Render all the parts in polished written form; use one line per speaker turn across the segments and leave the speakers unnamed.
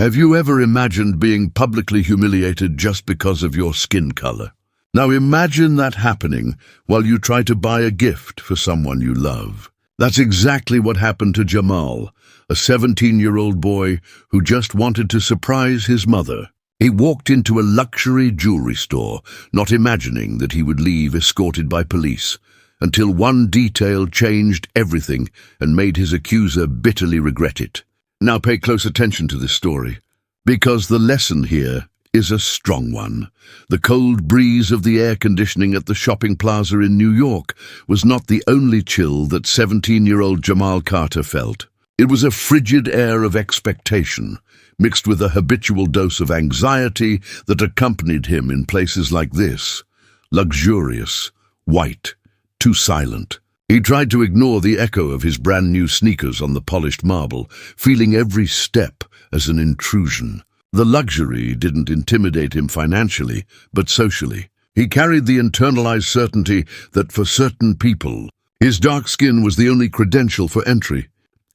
Have you ever imagined being publicly humiliated just because of your skin color? Now imagine that happening while you try to buy a gift for someone you love. That's exactly what happened to Jamal, a 17-year-old boy who just wanted to surprise his mother. He walked into a luxury jewelry store, not imagining that he would leave escorted by police, until one detail changed everything and made his accuser bitterly regret it. Now pay close attention to this story, because the lesson here is a strong one. The cold breeze of the air conditioning at the shopping plaza in New York was not the only chill that 17-year-old Jamal Carter felt. It was a frigid air of expectation, mixed with a habitual dose of anxiety that accompanied him in places like this. Luxurious, white, too silent. He tried to ignore the echo of his brand-new sneakers on the polished marble, feeling every step as an intrusion. The luxury didn't intimidate him financially, but socially. He carried the internalized certainty that for certain people, his dark skin was the only credential for entry,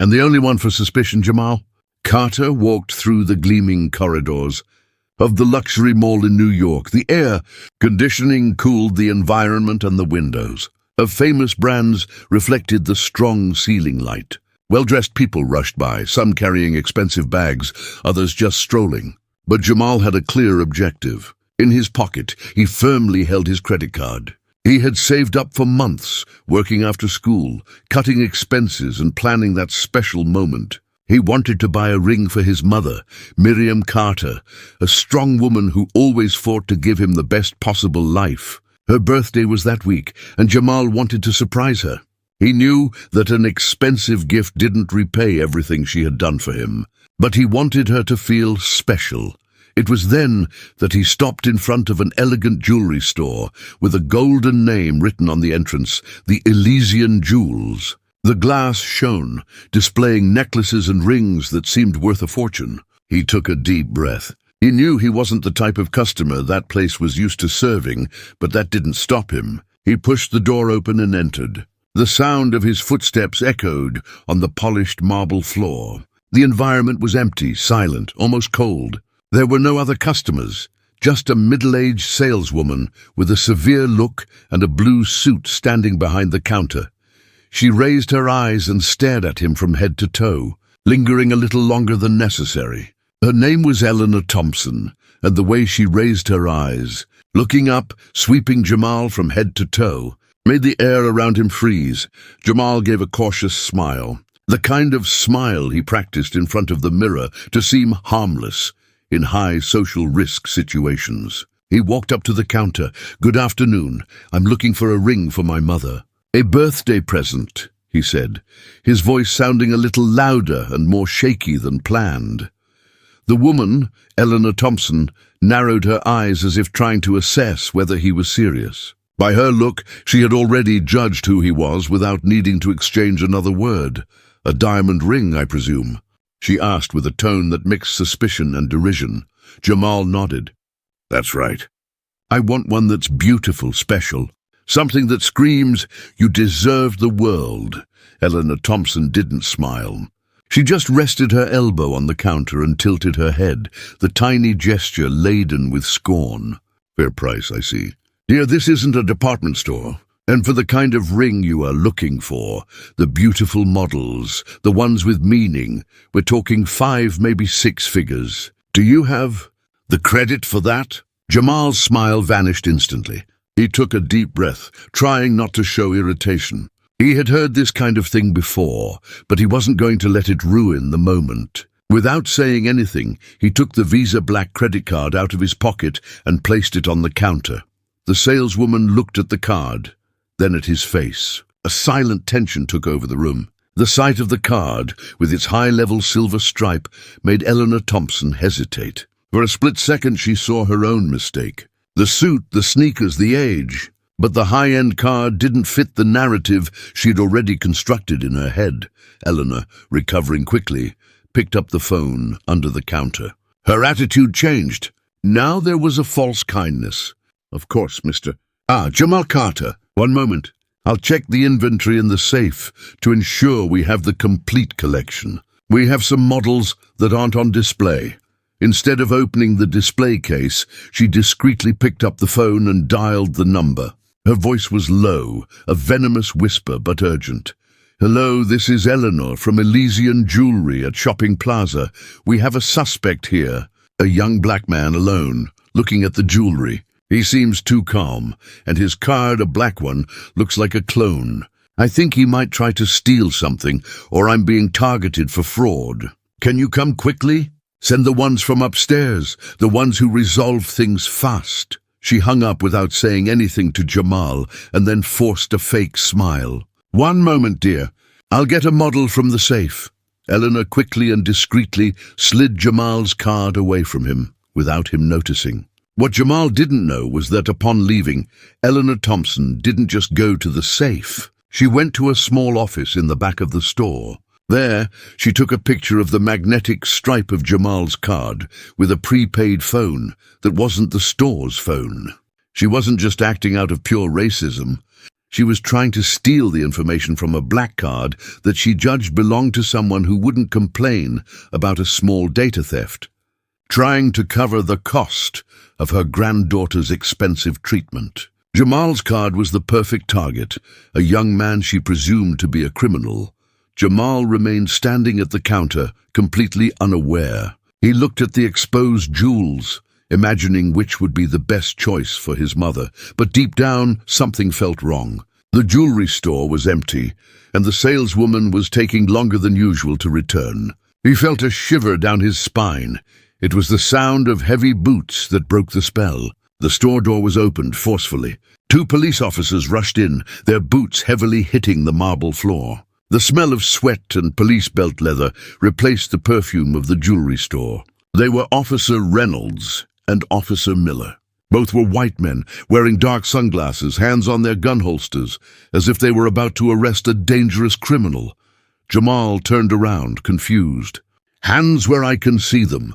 and the only one for suspicion. Jamal Carter walked through the gleaming corridors of the luxury mall in New York. The air conditioning cooled the environment, and the windows of famous brands reflected the strong ceiling light. Well-dressed people rushed by, some carrying expensive bags, others just strolling. But Jamal had a clear objective. In his pocket, he firmly held his credit card. He had saved up for months, working after school, cutting expenses and planning that special moment. He wanted to buy a ring for his mother, Miriam Carter, a strong woman who always fought to give him the best possible life. Her birthday was that week, and Jamal wanted to surprise her. He knew that an expensive gift didn't repay everything she had done for him, but he wanted her to feel special. It was then that he stopped in front of an elegant jewelry store with a golden name written on the entrance, the Elysian Jewels. The glass shone, displaying necklaces and rings that seemed worth a fortune. He took a deep breath. He knew he wasn't the type of customer that place was used to serving, but that didn't stop him. He pushed the door open and entered. The sound of his footsteps echoed on the polished marble floor. The environment was empty, silent, almost cold. There were no other customers, just a middle-aged saleswoman with a severe look and a blue suit standing behind the counter. She raised her eyes and stared at him from head to toe, lingering a little longer than necessary. Her name was Eleanor Thompson, and the way she raised her eyes, looking up, sweeping Jamal from head to toe, made the air around him freeze. Jamal gave a cautious smile, the kind of smile he practiced in front of the mirror to seem harmless in high social risk situations. He walked up to the counter. "Good afternoon. I'm looking for a ring for my mother." "A birthday present," he said, his voice sounding a little louder and more shaky than planned. The woman, Eleanor Thompson, narrowed her eyes as if trying to assess whether he was serious. By her look, she had already judged who he was without needing to exchange another word. "A diamond ring, I presume?" she asked with a tone that mixed suspicion and derision. Jamal nodded. "That's right. I want one that's beautiful, special. Something that screams, you deserve the world." Eleanor Thompson didn't smile. She just rested her elbow on the counter and tilted her head, the tiny gesture laden with scorn. "Fair price, I see. Dear, this isn't a department store, and for the kind of ring you are looking for, the beautiful models, the ones with meaning, we're talking 5, maybe 6 figures. Do you have the credit for that?" Jamal's smile vanished instantly. He took a deep breath, trying not to show irritation. He had heard this kind of thing before, but he wasn't going to let it ruin the moment. Without saying anything, he took the Visa Black credit card out of his pocket and placed it on the counter. The saleswoman looked at the card, then at his face. A silent tension took over the room. The sight of the card, with its high-level silver stripe, made Eleanor Thompson hesitate. For a split second she saw her own mistake. The suit, the sneakers, the age. But the high-end card didn't fit the narrative she'd already constructed in her head. Eleanor, recovering quickly, picked up the phone under the counter. Her attitude changed. Now there was a false kindness. "Of course, Mr. Jamal Carter. One moment. I'll check the inventory in the safe to ensure we have the complete collection. We have some models that aren't on display." Instead of opening the display case, she discreetly picked up the phone and dialed the number. Her voice was low, a venomous whisper but urgent. "Hello, this is Eleanor from Elysian Jewelry at Shopping Plaza. We have a suspect here." A young black man alone, looking at the jewelry. He seems too calm, and his card, a black one, looks like a clone. "I think he might try to steal something, or I'm being targeted for fraud. Can you come quickly? Send the ones from upstairs, the ones who resolve things fast." She hung up without saying anything to Jamal and then forced a fake smile. "One moment, dear. I'll get a model from the safe." Eleanor quickly and discreetly slid Jamal's card away from him, without him noticing. What Jamal didn't know was that upon leaving, Eleanor Thompson didn't just go to the safe. She went to a small office in the back of the store. There, she took a picture of the magnetic stripe of Jamal's card with a prepaid phone that wasn't the store's phone. She wasn't just acting out of pure racism. She was trying to steal the information from a black card that she judged belonged to someone who wouldn't complain about a small data theft. Trying to cover the cost of her granddaughter's expensive treatment. Jamal's card was the perfect target, a young man she presumed to be a criminal. Jamal remained standing at the counter, completely unaware. He looked at the exposed jewels, imagining which would be the best choice for his mother, but deep down, something felt wrong. The jewelry store was empty, and the saleswoman was taking longer than usual to return. He felt a shiver down his spine. It was the sound of heavy boots that broke the spell. The store door was opened forcefully. 2 police officers rushed in, their boots heavily hitting the marble floor. The smell of sweat and police belt leather replaced the perfume of the jewelry store. They were Officer Reynolds and Officer Miller. Both were white men, wearing dark sunglasses, hands on their gun holsters, as if they were about to arrest a dangerous criminal. Jamal turned around, confused. "Hands where I can see them,"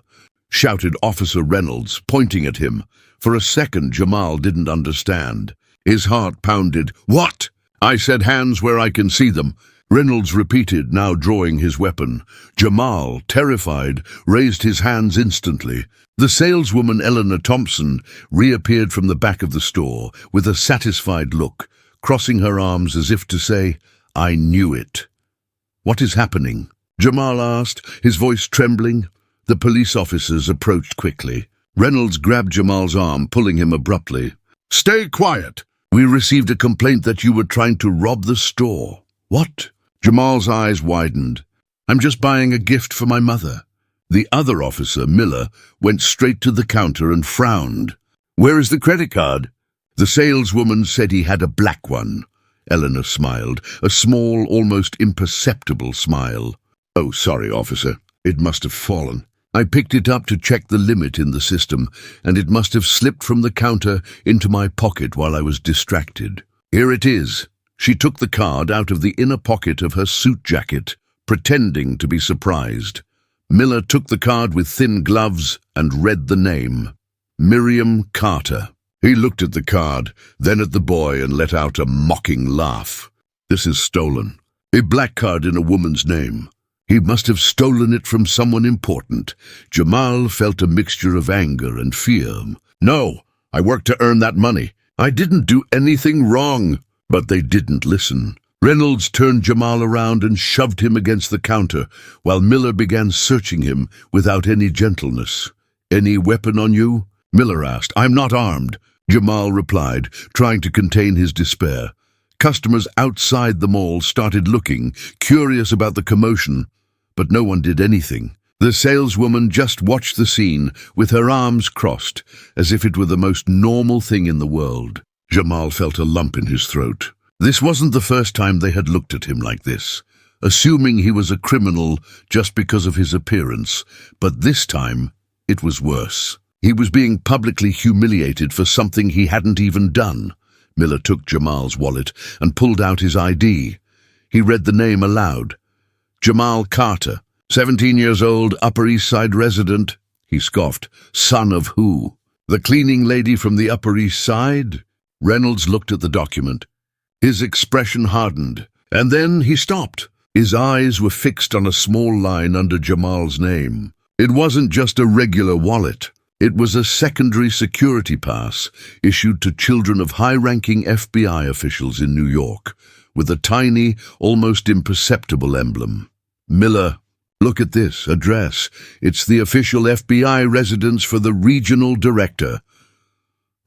shouted Officer Reynolds, pointing at him. For a second, Jamal didn't understand. His heart pounded. "What?" "I said hands where I can see them," Reynolds repeated, now drawing his weapon. Jamal, terrified, raised his hands instantly. The saleswoman Eleanor Thompson reappeared from the back of the store with a satisfied look, crossing her arms as if to say, "I knew it." "What is happening?" Jamal asked, his voice trembling. The police officers approached quickly. Reynolds grabbed Jamal's arm, pulling him abruptly. "Stay quiet. We received a complaint that you were trying to rob the store." "What?" Jamal's eyes widened. "I'm just buying a gift for my mother." The other officer, Miller, went straight to the counter and frowned. "Where is the credit card?" The saleswoman said he had a black one. Eleanor smiled, a small, almost imperceptible smile. "Oh, sorry, officer. It must have fallen. I picked it up to check the limit in the system, and it must have slipped from the counter into my pocket while I was distracted. Here it is." She took the card out of the inner pocket of her suit jacket, pretending to be surprised. Miller took the card with thin gloves and read the name. Miriam Carter. He looked at the card, then at the boy, and let out a mocking laugh. "This is stolen. A black card in a woman's name. He must have stolen it from someone important." Jamal felt a mixture of anger and fear. "No, I worked to earn that money. I didn't do anything wrong." But they didn't listen. Reynolds turned Jamal around and shoved him against the counter, while Miller began searching him without any gentleness. "Any weapon on you?" Miller asked. "I'm not armed," Jamal replied, trying to contain his despair. Customers outside the mall started looking, curious about the commotion, but no one did anything. The saleswoman just watched the scene with her arms crossed, as if it were the most normal thing in the world. Jamal felt a lump in his throat. This wasn't the first time they had looked at him like this, assuming he was a criminal just because of his appearance, but this time it was worse. He was being publicly humiliated for something he hadn't even done. Miller took Jamal's wallet and pulled out his ID. He read the name aloud. "Jamal Carter, 17 years old, Upper East Side resident." He scoffed. "Son of who? The cleaning lady from the Upper East Side?" Reynolds looked at the document. His expression hardened, and then he stopped. His eyes were fixed on a small line under Jamal's name. It wasn't just a regular wallet. It was a secondary security pass issued to children of high-ranking FBI officials in New York, with a tiny, almost imperceptible emblem. Miller, look at this address. It's the official FBI residence for the regional director.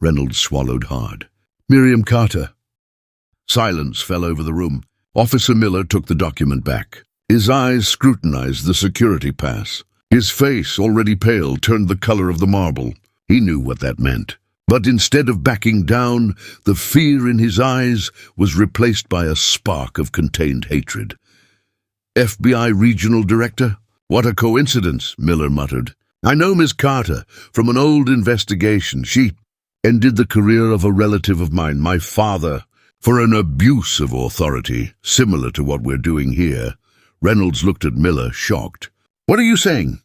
Reynolds swallowed hard. Miriam Carter. Silence fell over the room. Officer Miller took the document back. His eyes scrutinized the security pass. His face, already pale, turned the color of the marble. He knew what that meant. But instead of backing down, the fear in his eyes was replaced by a spark of contained hatred. FBI Regional Director? What a coincidence, Miller muttered. I know Miss Carter from an old investigation. She ended the career of a relative of mine, my father, for an abuse of authority, similar to what we're doing here. Reynolds looked at Miller, shocked. What are you saying?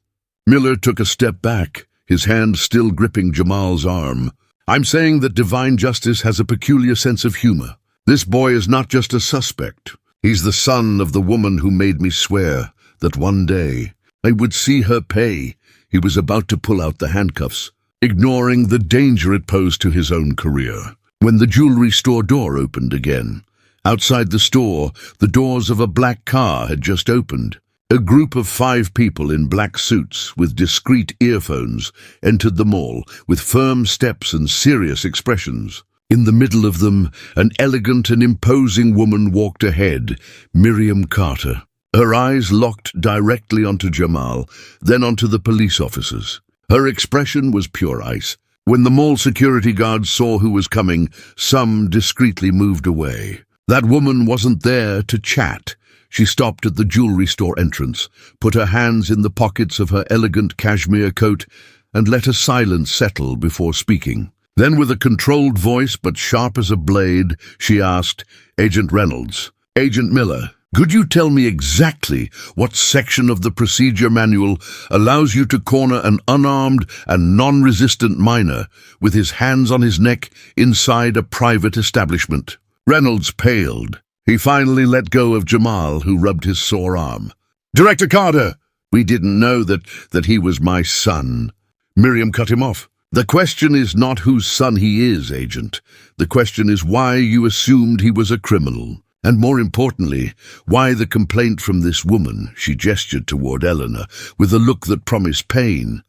Miller took a step back, his hand still gripping Jamal's arm. I'm saying that divine justice has a peculiar sense of humor. This boy is not just a suspect. He's the son of the woman who made me swear that one day I would see her pay. He was about to pull out the handcuffs, ignoring the danger it posed to his own career, when the jewelry store door opened again. Outside the store, the doors of a black car had just opened. A group of 5 people in black suits with discreet earphones entered the mall with firm steps and serious expressions. In the middle of them, an elegant and imposing woman walked ahead, Miriam Carter. Her eyes locked directly onto Jamal, then onto the police officers. Her expression was pure ice. When the mall security guards saw who was coming, some discreetly moved away. That woman wasn't there to chat. She stopped at the jewelry store entrance, put her hands in the pockets of her elegant cashmere coat, and let a silence settle before speaking. Then, with a controlled voice but sharp as a blade, she asked, Agent Reynolds, Agent Miller, could you tell me exactly what section of the procedure manual allows you to corner an unarmed and non-resistant minor with his hands on his neck inside a private establishment? Reynolds paled. He finally let go of Jamal, who rubbed his sore arm. Director Carter! We didn't know that he was my son. Miriam cut him off. The question is not whose son he is, Agent. The question is why you assumed he was a criminal. And more importantly, why the complaint from this woman, she gestured toward Eleanor, with a look that promised pain,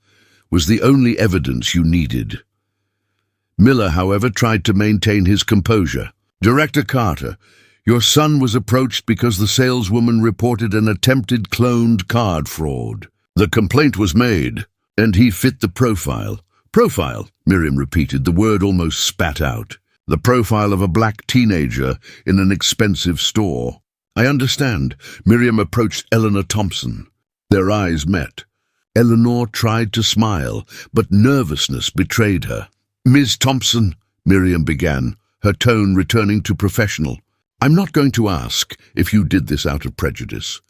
was the only evidence you needed. Miller, however, tried to maintain his composure. Director Carter, your son was approached because the saleswoman reported an attempted cloned card fraud. The complaint was made, and he fit the profile. Profile, Miriam repeated, the word almost spat out. The profile of a black teenager in an expensive store. I understand. Miriam approached Eleanor Thompson. Their eyes met. Eleanor tried to smile, but nervousness betrayed her. Ms. Thompson, Miriam began, her tone returning to professional. I'm not going to ask if you did this out of prejudice,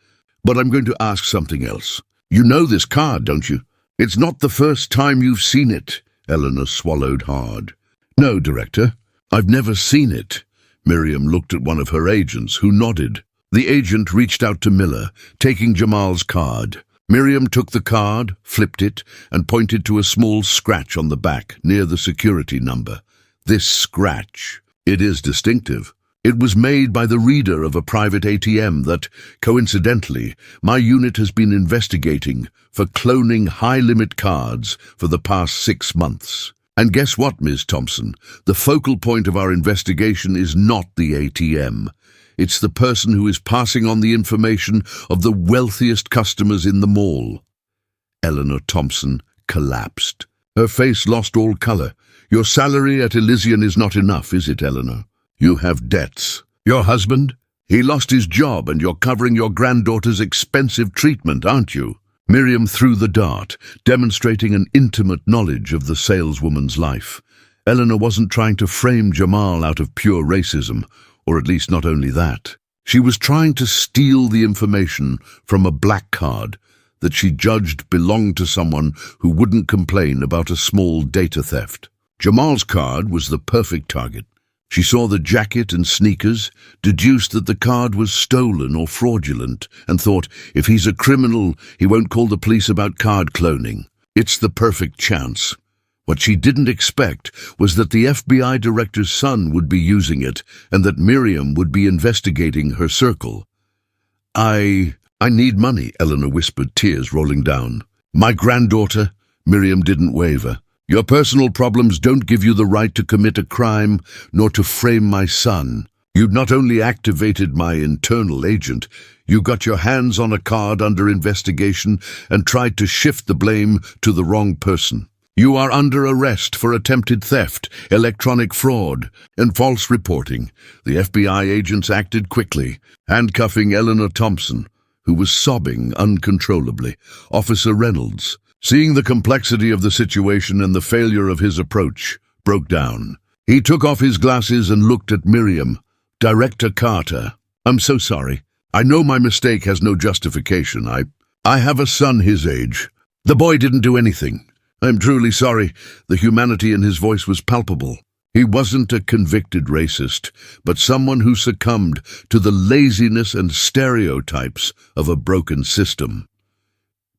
but I'm going to ask something else. You know this card, don't you? It's not the first time you've seen it. Eleanor swallowed hard. No, Director, I've never seen it. Miriam looked at one of her agents, who nodded. The agent reached out to Miller, taking Jamal's card. Miriam took the card, flipped it, and pointed to a small scratch on the back, near the security number. This scratch, it is distinctive. It was made by the reader of a private ATM that, coincidentally, my unit has been investigating for cloning high-limit cards for the past 6 months. And guess what, Ms. Thompson? The focal point of our investigation is not the ATM. It's the person who is passing on the information of the wealthiest customers in the mall. Eleanor Thompson collapsed. Her face lost all color. Your salary at Elysian is not enough, is it, Eleanor? You have debts. Your husband? He lost his job and you're covering your granddaughter's expensive treatment, aren't you? Miriam threw the dart, demonstrating an intimate knowledge of the saleswoman's life. Eleanor wasn't trying to frame Jamal out of pure racism, or at least not only that. She was trying to steal the information from a black card that she judged belonged to someone who wouldn't complain about a small data theft. Jamal's card was the perfect target. She saw the jacket and sneakers, deduced that the card was stolen or fraudulent, and thought, if he's a criminal, he won't call the police about card cloning. It's the perfect chance. What she didn't expect was that the FBI director's son would be using it, and that Miriam would be investigating her circle. I need money, Eleanor whispered, tears rolling down. My granddaughter? Miriam didn't waver. Your personal problems don't give you the right to commit a crime, nor to frame my son. You not only activated my internal agent, you got your hands on a card under investigation and tried to shift the blame to the wrong person. You are under arrest for attempted theft, electronic fraud, and false reporting. The FBI agents acted quickly, handcuffing Eleanor Thompson, who was sobbing uncontrollably. Officer Reynolds, seeing the complexity of the situation and the failure of his approach, broke down. He took off his glasses and looked at Miriam. Director Carter, I'm so sorry. I know my mistake has no justification. I have a son his age. The boy didn't do anything. I'm truly sorry. The humanity in his voice was palpable. He wasn't a convicted racist, but someone who succumbed to the laziness and stereotypes of a broken system.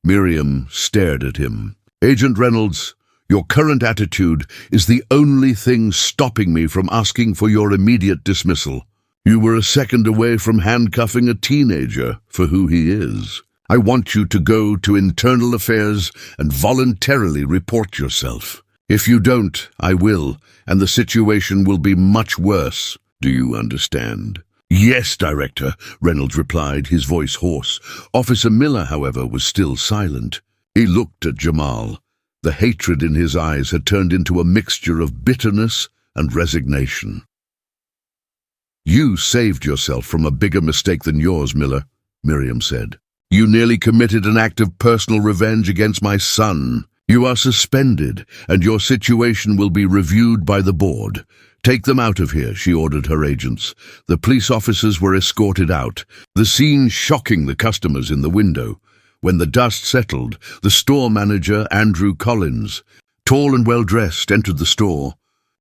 Miriam stared at him. Agent Reynolds, your current attitude is the only thing stopping me from asking for your immediate dismissal. You were a second away from handcuffing a teenager for who he is. I want you to go to Internal Affairs and voluntarily report yourself. If you don't, I will, and the situation will be much worse. Do you understand? Yes, Director, Reynolds replied, his voice hoarse. Officer Miller, however, was still silent. He looked at Jamal. The hatred in his eyes had turned into a mixture of bitterness and resignation. You saved yourself from a bigger mistake than yours, Miller, Miriam said. You nearly committed an act of personal revenge against my son. You are suspended, and your situation will be reviewed by the board. Take them out of here, she ordered her agents. The police officers were escorted out, the scene shocking the customers in the window. When the dust settled, the store manager, Andrew Collins, tall and well-dressed, entered the store.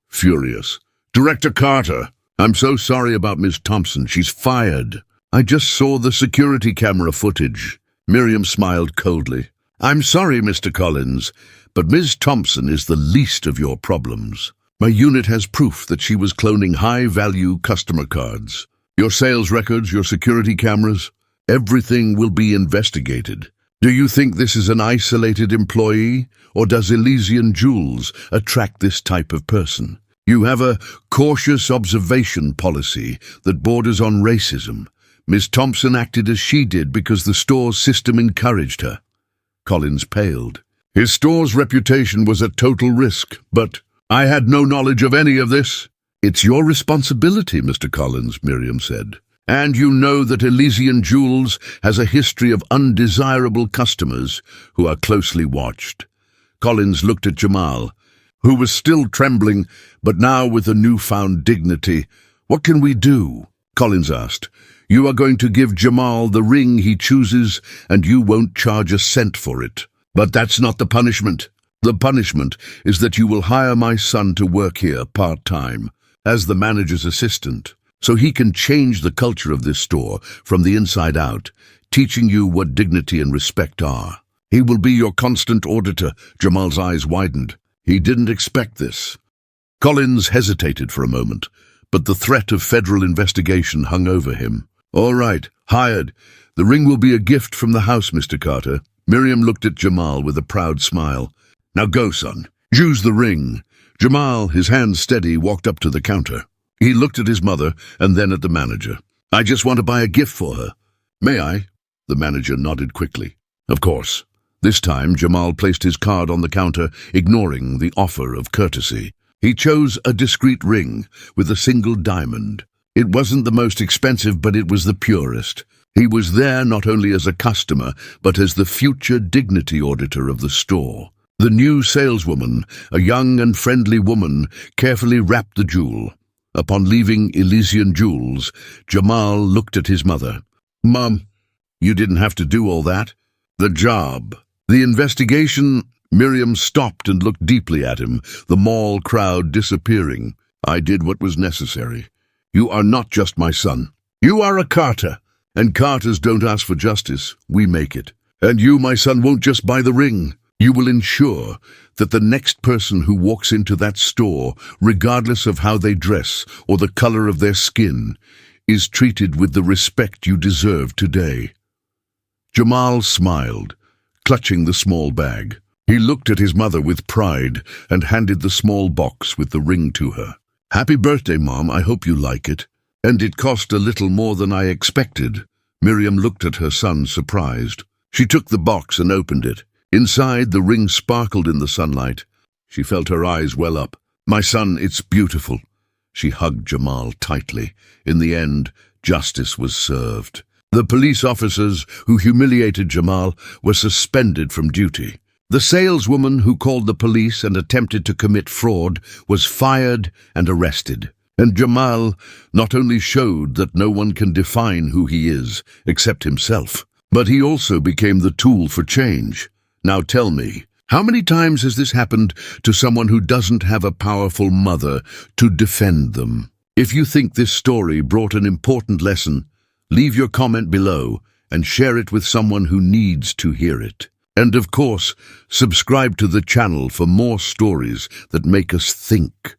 Furious. Director Carter, I'm so sorry about Miss Thompson. She's fired. I just saw the security camera footage. Miriam smiled coldly. I'm sorry, Mr. Collins, but Ms. Thompson is the least of your problems. My unit has proof that she was cloning high-value customer cards. Your sales records, your security cameras, everything will be investigated. Do you think this is an isolated employee, or does Elysian Jewels attract this type of person? You have a cautious observation policy that borders on racism. Miss Thompson acted as she did because the store's system encouraged her. Collins paled. His store's reputation was at total risk, but I had no knowledge of any of this. It's your responsibility, Mr. Collins, Miriam said. And you know that Elysian Jewels has a history of undesirable customers who are closely watched. Collins looked at Jamal, who was still trembling, but now with a newfound dignity. What can we do? Collins asked. You are going to give Jamal the ring he chooses, and you won't charge a cent for it. But that's not the punishment. The punishment is that you will hire my son to work here part-time, as the manager's assistant, so he can change the culture of this store from the inside out, teaching you what dignity and respect are. He will be your constant auditor. Jamal's eyes widened. He didn't expect this. Collins hesitated for a moment, but the threat of federal investigation hung over him. All right, hired. The ring will be a gift from the house, Mr. Carter. Miriam looked at Jamal with a proud smile. Now go, son. Use the ring. Jamal, his hands steady, walked up to the counter. He looked at his mother and then at the manager. I just want to buy a gift for her. May I? The manager nodded quickly. Of course. This time, Jamal placed his card on the counter, ignoring the offer of courtesy. He chose a discreet ring with a single diamond. It wasn't the most expensive, but it was the purest. He was there not only as a customer, but as the future dignity auditor of the store. The new saleswoman, a young and friendly woman, carefully wrapped the jewel. Upon leaving Elysian Jewels, Jamal looked at his mother. Mom, you didn't have to do all that. The job. The investigation. Miriam stopped and looked deeply at him, the mall crowd disappearing. I did what was necessary. You are not just my son. You are a Carter. And Carters don't ask for justice, we make it. And you, my son, won't just buy the ring. You will ensure that the next person who walks into that store, regardless of how they dress or the color of their skin, is treated with the respect you deserve today. Jamal smiled, clutching the small bag. He looked at his mother with pride and handed the small box with the ring to her. Happy birthday, Mom. I hope you like it. And it cost a little more than I expected. Miriam looked at her son, surprised. She took the box and opened it. Inside, the ring sparkled in the sunlight. She felt her eyes well up. My son, it's beautiful. She hugged Jamal tightly. In the end, justice was served. The police officers who humiliated Jamal were suspended from duty. The saleswoman who called the police and attempted to commit fraud was fired and arrested. And Jamal not only showed that no one can define who he is except himself, but he also became the tool for change. Now tell me, how many times has this happened to someone who doesn't have a powerful mother to defend them? If you think this story brought an important lesson, leave your comment below and share it with someone who needs to hear it. And of course, subscribe to the channel for more stories that make us think.